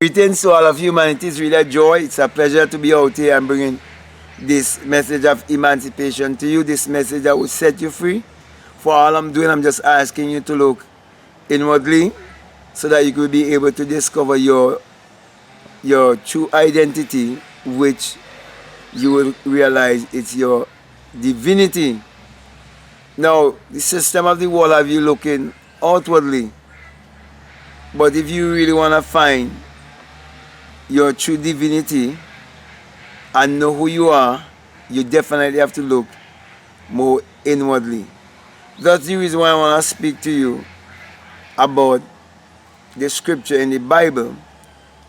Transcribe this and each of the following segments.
Greetings to all of humanity. It's really a joy. It's a pleasure to be out here and bringing this message of emancipation to you. This message that will set you free. For all I'm doing, I'm just asking you to look inwardly so that you could be able to discover your true identity, which you will realize it's your divinity. Now, the system of the world have you looking outwardly. But if you really want to find your true divinity and know who you are, you definitely have to look more inwardly. That's the reason why I want to speak to you about the scripture in the Bible,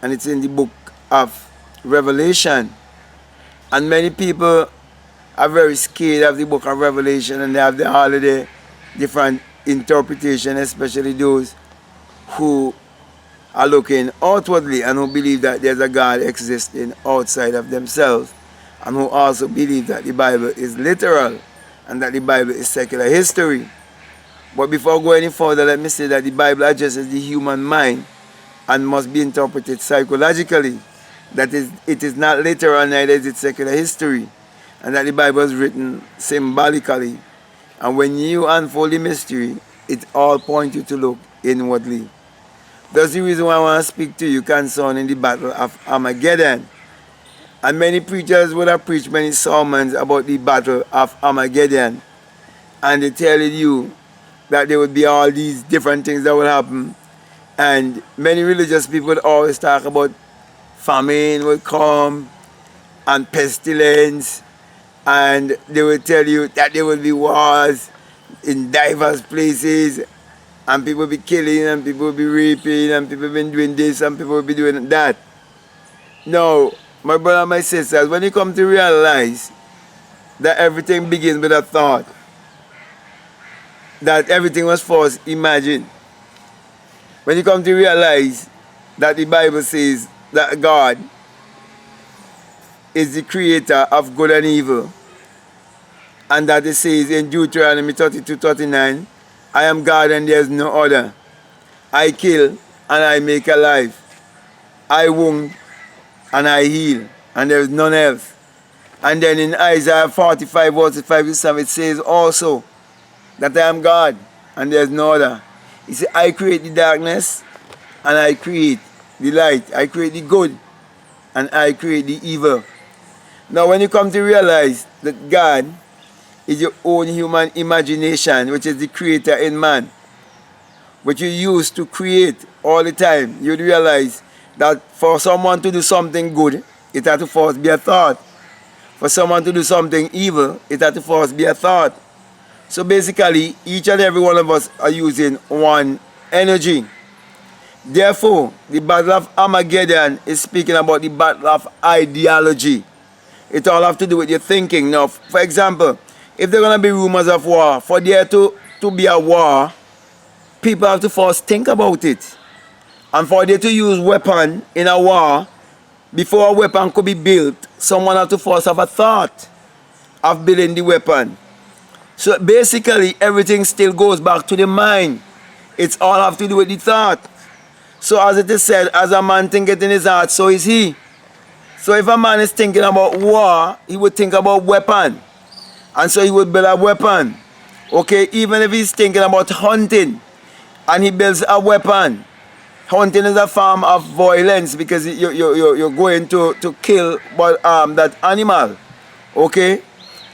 and it's in the book of Revelation. And many people are very scared of the book of Revelation, and they have all of the different interpretation, especially those who are looking outwardly and who believe that there's a God existing outside of themselves, and who also believe that the Bible is literal and that the Bible is secular history. But before I go any further, let me say that the Bible addresses the human mind and must be interpreted psychologically. That is, it is not literal, neither is it secular history, and that the Bible is written symbolically. And when you unfold the mystery, it all points you to look inwardly. That's the reason why I want to speak to you concerning the Battle of Armageddon. And many preachers would have preached many sermons about the Battle of Armageddon. And they tell you that there would be all these different things that would happen. And many religious people would always talk about famine will come and pestilence. And they would tell you that there will be wars in diverse places. And people will be killing, and people will be raping, and people will be doing this, and people will be doing that. Now, my brother and my sisters, when you come to realize that everything begins with a thought, that everything was first imagined, when you come to realize that the Bible says that God is the creator of good and evil, and that it says in Deuteronomy 32:39, I am God and there is no other. I kill and I make alive. I wound and I heal, and there is none else. And then in Isaiah 45 verses 5 to 7, it says also that I am God and there is no other. He said, I create the darkness and I create the light. I create the good and I create the evil. Now when you come to realize that God is your own human imagination, which is the creator in man, which you use to create all the time, you'd realize that for someone to do something good, it had to first be a thought. For someone to do something evil, it had to first be a thought. So basically, each and every one of us are using one energy. Therefore, the Battle of Armageddon is speaking about the battle of ideology. It all has to do with your thinking. Now, for example, if there are going to be rumors of war, for there to be a war, people have to first think about it. And for there to use weapon in a war, before a weapon could be built, someone has to first have a thought of building the weapon. So basically, everything still goes back to the mind. It's all have to do with the thought. So as it is said, as a man thinketh in his heart, so is he. So if a man is thinking about war, he would think about weapon. And so he would build a weapon. Okay, even if he's thinking about hunting and he builds a weapon. Hunting is a form of violence because you're going to kill that animal. Okay?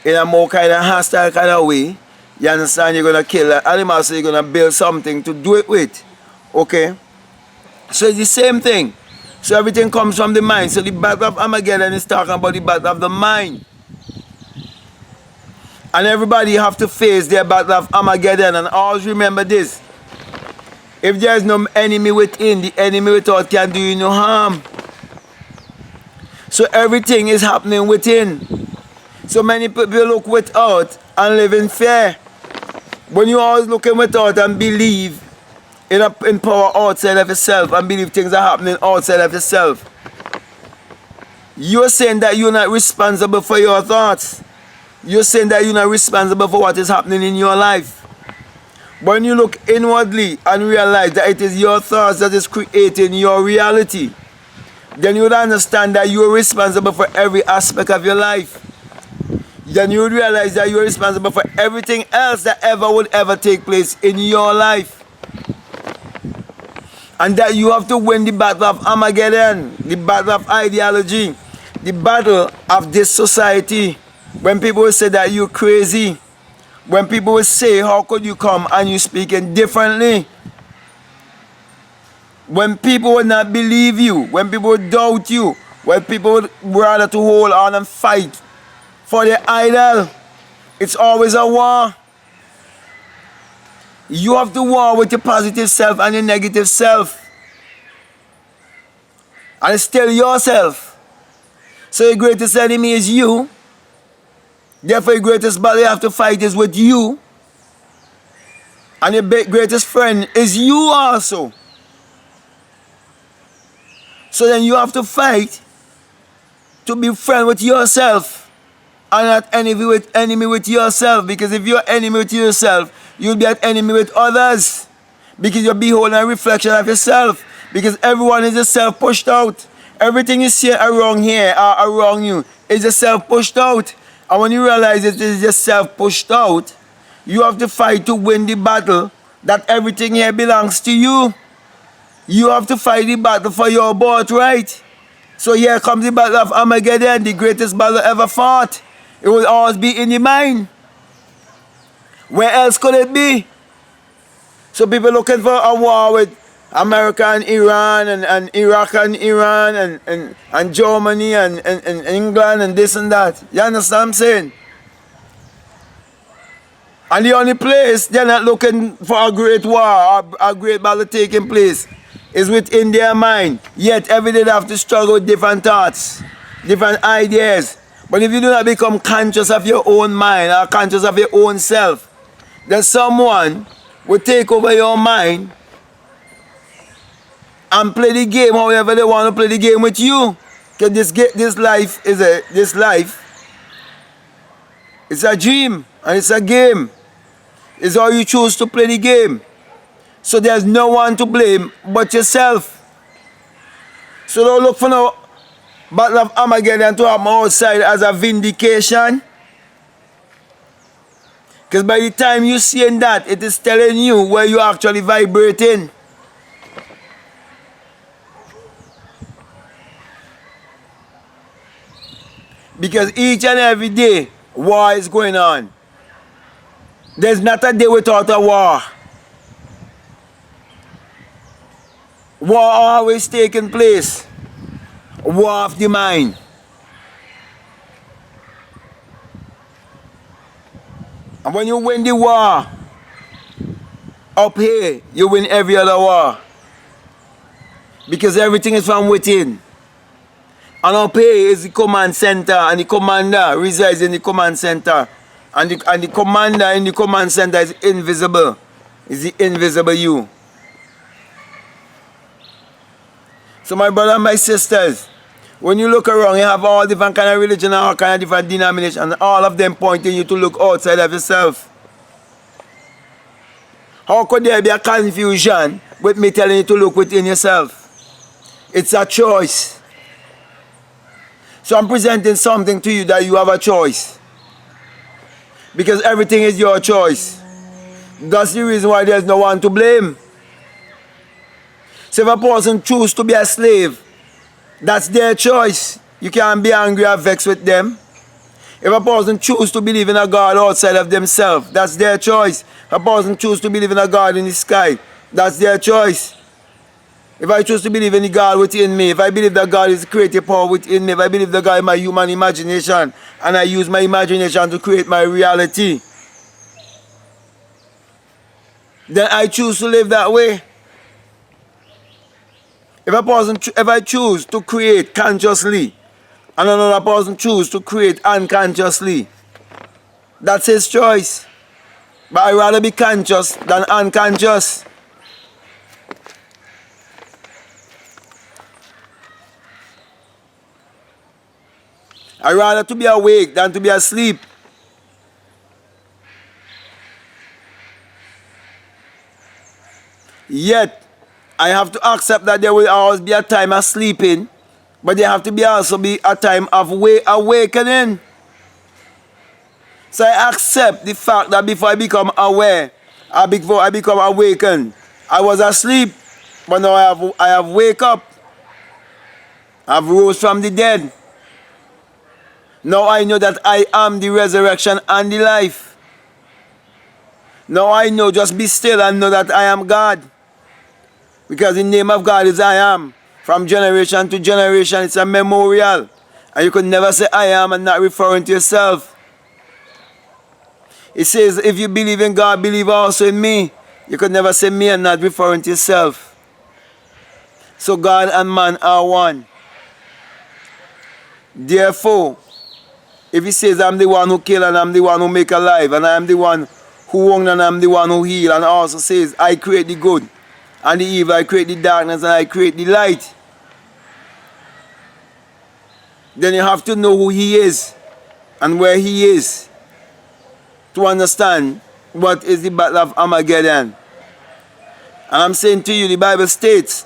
In a more kind of hostile kind of way. You understand? You're going to kill that animal, so you're going to build something to do it with. Okay? So it's the same thing. So everything comes from the mind. So the Battle of Armageddon is talking about the battle of the mind. And everybody have to face their Battle of Armageddon. And always remember this. If there is no enemy within, the enemy without can do you no harm. So everything is happening within. So many people look without and live in fear. When you always looking without and believe in power outside of yourself and believe things are happening outside of yourself, you're saying that you're not responsible for your thoughts. You're saying that you're not responsible for what is happening in your life. When you look inwardly and realize that it is your thoughts that is creating your reality, then you would understand that you are responsible for every aspect of your life. Then you would realize that you are responsible for everything else that would ever take place in your life. And that you have to win the battle of Armageddon, the battle of ideology, the battle of this society. When people will say that you're crazy, when people will say, how could you come and you speaking differently? When people will not believe you, when people will doubt you, when people would rather to hold on and fight for their idol, it's always a war. You have to war with your positive self and your negative self. And it's still yourself. So your greatest enemy is you. Therefore your greatest battle you have to fight is with you. And your greatest friend is you also. So then you have to fight to be friend with yourself and not enemy with yourself. Because if you're enemy with yourself, you'll be an enemy with others. Because you're beholding a reflection of yourself. Because everyone is just self pushed out. Everything you see around here or around you is just self pushed out. And when you realize it is just self pushed out, you have to fight to win the battle that everything here belongs to you. You have to fight the battle for your birthright. So here comes the battle of Armageddon, the greatest battle ever fought. It will always be in the mind. Where else could it be? So people looking for a war with America and Iran and Iraq and Iran and Germany and England and this and that. You understand what I'm saying? And the only place they're not looking for a great war or a great battle taking place is within their mind. Yet every day they have to struggle with different thoughts, different ideas. But if you do not become conscious of your own mind or conscious of your own self, then someone will take over your mind and play the game however they want to play the game with you. Because this life is it's a dream and it's a game. It's how you choose to play the game. So there's no one to blame but yourself. So don't look for no Battle of Armageddon to happen outside as a vindication. Because by the time you're seeing that, it is telling you where you're actually vibrating. Because each and every day, war is going on. There's not a day without a war. War always taking place. War of the mind. And when you win the war, up here, you win every other war. Because everything is from within. And up here is the command center, and the commander resides in the command center. And the commander in the command center is invisible. Is the invisible you. So my brothers and my sisters, when you look around, you have all different kind of religion and all kind of different denominations, and all of them pointing you to look outside of yourself. How could there be a confusion with me telling you to look within yourself? It's a choice. So I'm presenting something to you that you have a choice. Because everything is your choice. That's the reason why there's no one to blame. So if a person chooses to be a slave, that's their choice. You can't be angry or vexed with them. If a person chooses to believe in a God outside of themselves, that's their choice. If a person chooses to believe in a God in the sky, that's their choice. If I choose to believe in the God within me, if I believe that God is creative power within me, if I believe that God is my human imagination, and I use my imagination to create my reality, then I choose to live that way. If I choose to create consciously, and another person chooses to create unconsciously, that's his choice. But I'd rather be conscious than unconscious. I'd rather to be awake than to be asleep. Yet, I have to accept that there will always be a time of sleeping But there have to be also be a time of awakening. So I accept the fact that before I become aware, before I become awakened, I was asleep, but now I have wake up. I've rose from the dead. Now I know that I am the resurrection and the life. Now I know, just be still and know that I am God. Because the name of God is I am. From generation to generation, it's a memorial. And you could never say I am and not referring to yourself. It says, if you believe in God, believe also in me. You could never say me and not referring to yourself. So God and man are one. Therefore, if he says I'm the one who kill and I'm the one who make alive, and I am the one who wound and I'm the one who heal, and also says I create the good and the evil, I create the darkness and I create the light, then you have to know who he is and where he is to understand what is the Battle of Armageddon. And I'm saying to you, the Bible states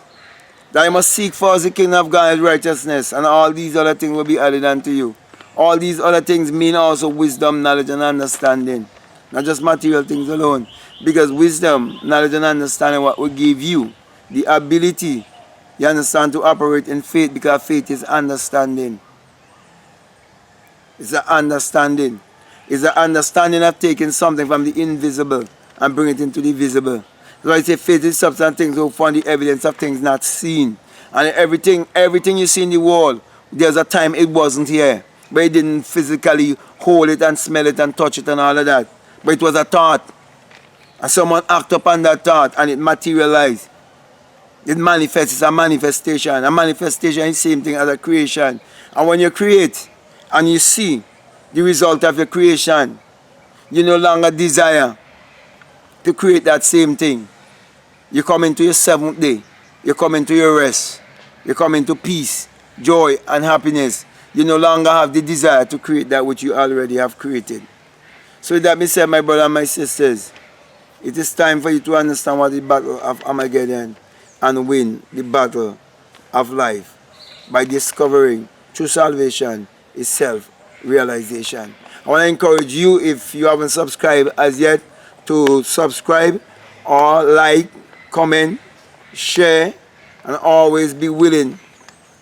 that you must seek first the kingdom of God and righteousness, and all these other things will be added unto you. All these other things mean also wisdom, knowledge, and understanding. Not just material things alone. Because wisdom, knowledge, and understanding what will give you the ability, you understand, to operate in faith, because faith is understanding. It's an understanding. It's an understanding of taking something from the invisible and bring it into the visible. So I say faith is substance things who find the evidence of things not seen. And everything you see in the world, there's a time it wasn't here. But it didn't physically hold it and smell it and touch it and all of that. But it was a thought. And someone acted upon that thought and it materialized. It manifests. It's a manifestation. A manifestation is the same thing as a creation. And when you create and you see the result of your creation, you no longer desire to create that same thing. You come into your seventh day. You come into your rest. You come into peace, joy, and happiness. You no longer have the desire to create that which you already have created. So with that being said, my brother and my sisters, it is time for you to understand what the Battle of Armageddon and win the battle of life by discovering true salvation is self-realization. I want to encourage you, if you haven't subscribed as yet, to subscribe or like, comment, share, and always be willing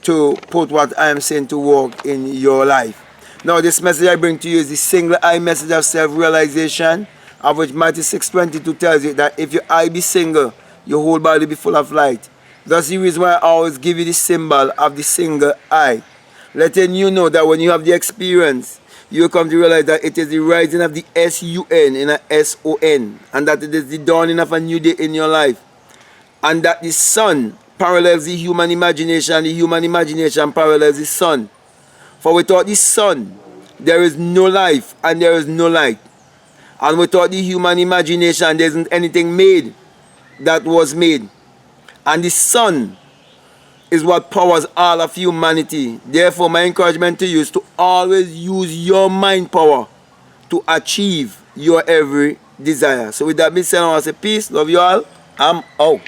to put what I am saying to work in your life. Now, this message I bring to you is the single eye message of self-realization, of which Matthew 6:22 tells you that if your eye be single, your whole body be full of light. That's the reason why I always give you the symbol of the single eye, letting you know that when you have the experience, you will come to realize that it is the rising of the S-U-N in a S-O-N, and that it is the dawning of a new day in your life, and that the sun parallels the human imagination, the human imagination parallels the sun. For without the sun, there is no life and there is no light. And without the human imagination, there isn't anything made that was made. And the sun is what powers all of humanity. Therefore, my encouragement to you is to always use your mind power to achieve your every desire. So with that being said, I want to say peace, love you all, I'm out.